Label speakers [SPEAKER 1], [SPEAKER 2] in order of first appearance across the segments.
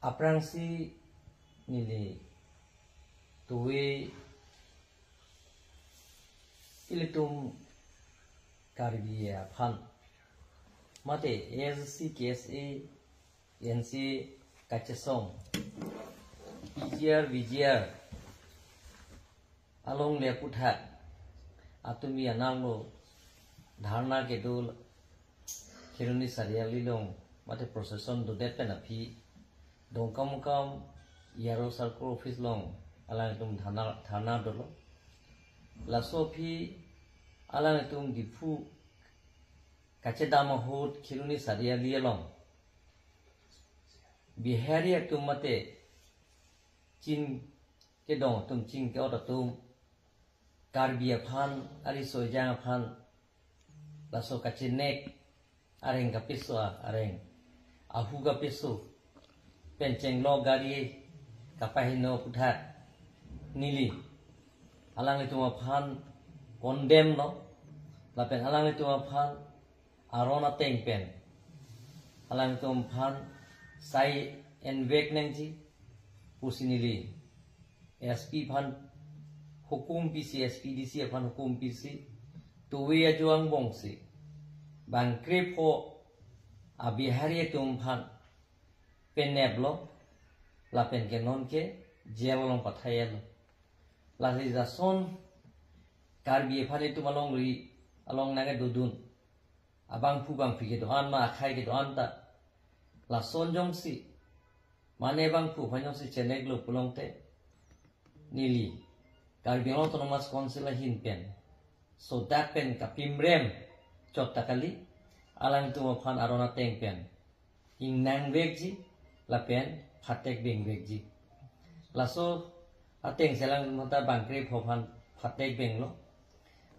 [SPEAKER 1] aprangsi nili tuwe ilitum karbiya phan mate ASC KSA NC kachesong VGR along le putha atumi ananglo dharna ke dul khiruni sariali long mate procession do det pen aphi dongkam kam yaro circle office long alang tum thana dolo la sofi alang tum difu kachedama hot khiruni sariali long bihari atum mate chin ke dong tum chin ke ot tum karbiya phan ari sojang phan la so kachinek areng kapiso areng ahu kapiso penceng lo gari kapahino puthat nili alang itu phan condemn no lapen alang itu phan arona teng pen alang itu phan sai envek nengji pusinili SP phan hukum PC SPDC phan hukum PC tuwe ajuang bongsi bangkre po abihari tum phan peneblo lapen ke non ke jelong pathayel la son karbi phan itu malong ri along naga dudun abang pu bang pike do an ma khai ke do an ta la son jong si mane bang pu phanyong si chenek lo pulong te nili karbi autonomous council hin pen so that pen kapimrem chot takali alang tu phan arona teng pen ing nang vekji la pen phatek beng vekji la so ateng selang mata bangkre phophan phatek beng lo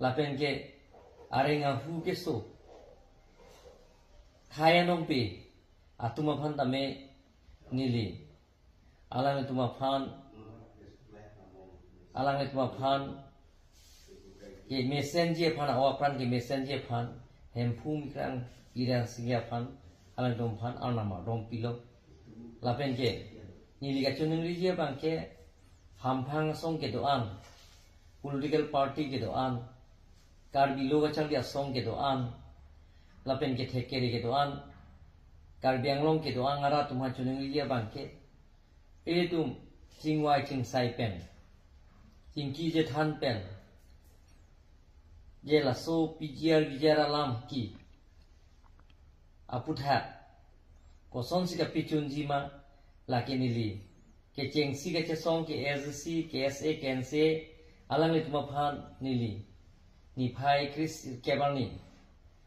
[SPEAKER 1] la pen ke arenga hu ke so khaya nong pe atuma phan tame nili alang tuma phan alang itu phan ke messenger phan awa phan ke messenger phan hempum krang irang singya phan alang dom phan alnama dom pilo lapen ke nili ka chuning ri je bang ke hamphang song ke doan political party ke doan karbi lo ka chang dia song ke doan lapen ke thekeri ke doan karbi anglong ke doan ngara tumha chuning ri je bang ke tum chingwai ching sai pen Inki je than pen je la so PGR alam ki aputha koson si ka pichunji ma la ke nili ke chengsi ke song ke SC KSA kense alang le tuma phan nili ni phai Chris Kebani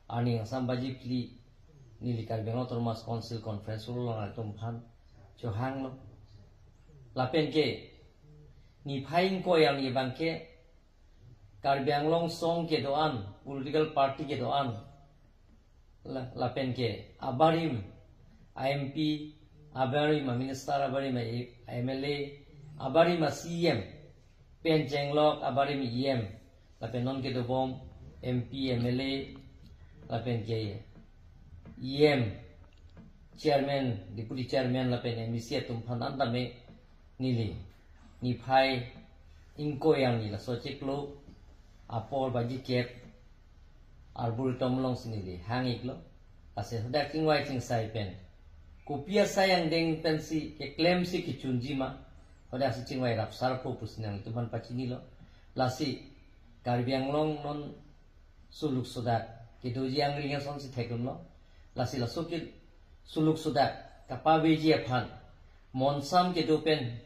[SPEAKER 1] ani sambaji pli nili kar bengo autonomous council conference lo la tum phan cho hang lo la pen ke ni phaing ko yang ni bangke karbiang long song ke doan political party ke doan la pen ke abarim IMP abarim minister abarim MLA abarim CM pen jenglok abarim EM la pen non ke do bom MP MLA la pen ke EM chairman deputy chairman la pen MEC tum phanan da me nili ni phai inko yang ni la so cheklo apor baji kep arbul tom long sinili hangik lo ase hoda kingwai ching sai pen kopia sayang deng pensi ke claim si ki chunji ma hoda si chingwai rap sar po pusinang tuman pachini lo lasi karbiang long non suluk sodat ke doji angri son si thekum lo lasi la so ke suluk sodat kapabeji aphan monsam ke do pen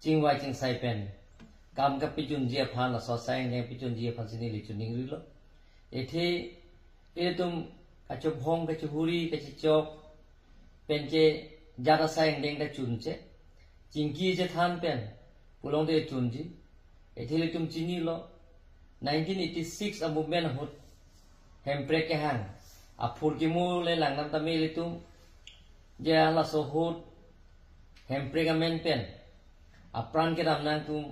[SPEAKER 1] chingwai ching sai pen kam ka pichun je phan la so sai ne pichun je phan sini li chuning ri lo ethe tum kacho bhong kacho huri kacho chok pen je jara sai deng da chun che chingki je than pen pulong de chun ji ethe li tum chini lo 1986 a movement hot hempre ke hang a phur ki mu le lang nam ta me li tum je la so hot hempre ka men pen apran ke ram nang tum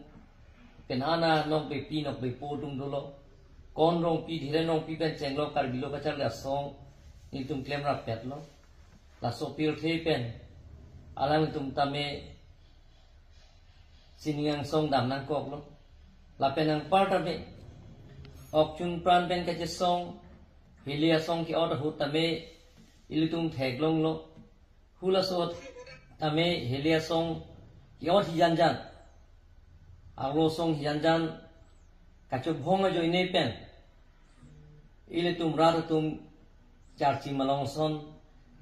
[SPEAKER 1] penana nok be pi nok be po tum dolo kon rong pi dhire nong pi pen cheng lo kar bilo ka chal la song ni tum claim rap pet lo la so pil the pen alang tum tame siningang song dam nang kok lo lapen ang part of it ok chun pran pen ka che song hilia song ki order hu tame ilitum thek long lo hula sot tame hilia song ki or hijan jan aglo song hijan jan ka chu bhong jo ine pen ilitum tum charchi malong son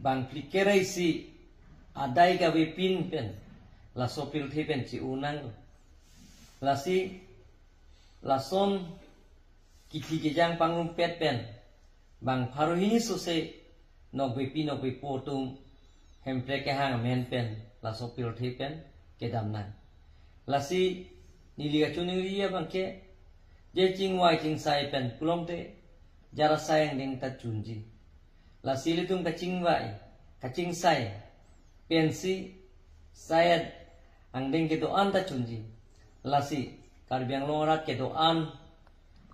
[SPEAKER 1] bang plikerai si adai ka we pin pen la sopil the pen chi unang la si la son kiti ke jang pangum pet pen bang pharohini so se nok we pin nok we potum hempre ke hang men pen la sopil the pen ke dam na la si niliga chuning ria bang ke je ching wai ching sai pen kulong te jara sayang ding ta chunji la si litum ka ching wai ka ching sai pensi sayad ang ding ke doan ta chunji lasi karbiang lorat ke doan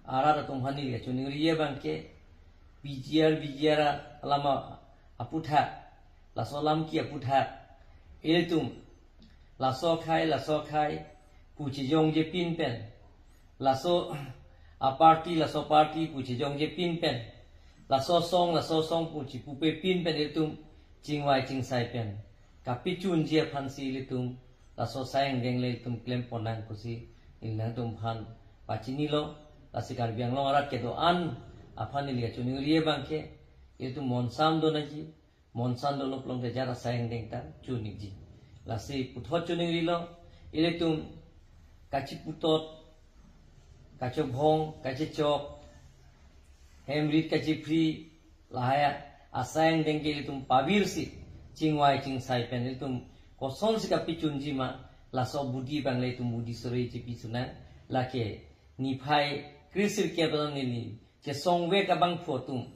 [SPEAKER 1] ara tum hani ke chuning riye bang ke bijiar lama aputha la solam ki aputha iltum la so khai puchi jong je pin pen la so a party puchi jong je pin pen la so song puchi pupe pin pen iltum ching wai ching sai pen kapi chun jia phansi litum la so sayang deng le tum klem ponang kusi ilna tum phan pachini lo la sikar biang lo arat ke do an aphan li chuni rie bang ke itu monsam do na ji monsan do lo plong ke jara sayang deng ta chuni ji la si puthot chuni ri lo ile tum kachi putot kacho bhong kachi chok hemrit kachi free lahaya asayang deng ke tum pavir si chingwai ching sai pen tum koson sika pichunji ma la so budi bang le tum budi sore chi pisuna la ke ni phai krisir ke ban ni ke songwe ka bang photum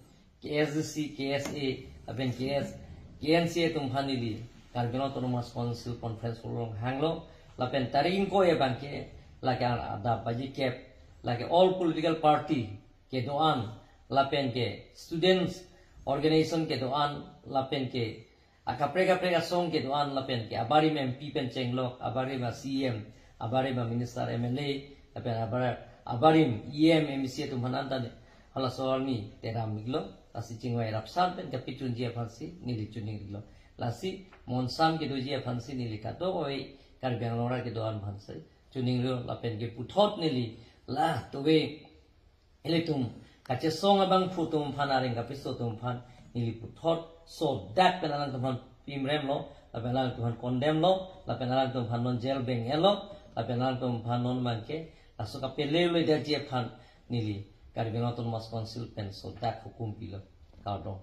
[SPEAKER 1] ke SC KSA aben KS KNC tum phanili karbino autonomous council conference long hanglo la pen tarin ko e bang ke la ke ada baji ke la ke all political party ke doan la pen ke students organization ke doan la pen ke akaprega song ke doan la pen ke abari mem MP pen chenglok abari ma CM abari ma minister MLA apen abarim EM MC tu mananta ne hala sorni teram miglo asi chingwai rapsan pen ke pichun jia phansi nili chuning glo lasi monsam ke dojia phansi nili ka do oi karbiang lora ke doan phansi chuning lo la pen ke puthot nili la to we eletum kache song abang phutum phanaring ka pisotum phan nili puthot so that penalang tumhan pimrem lo la penalang tumhan condemn lo la penalang tumhan non jail beng elo la penalang tumhan non manke la so ka pele le dia je phan nili karbiang autonomous council pen so that hukum pilo ka do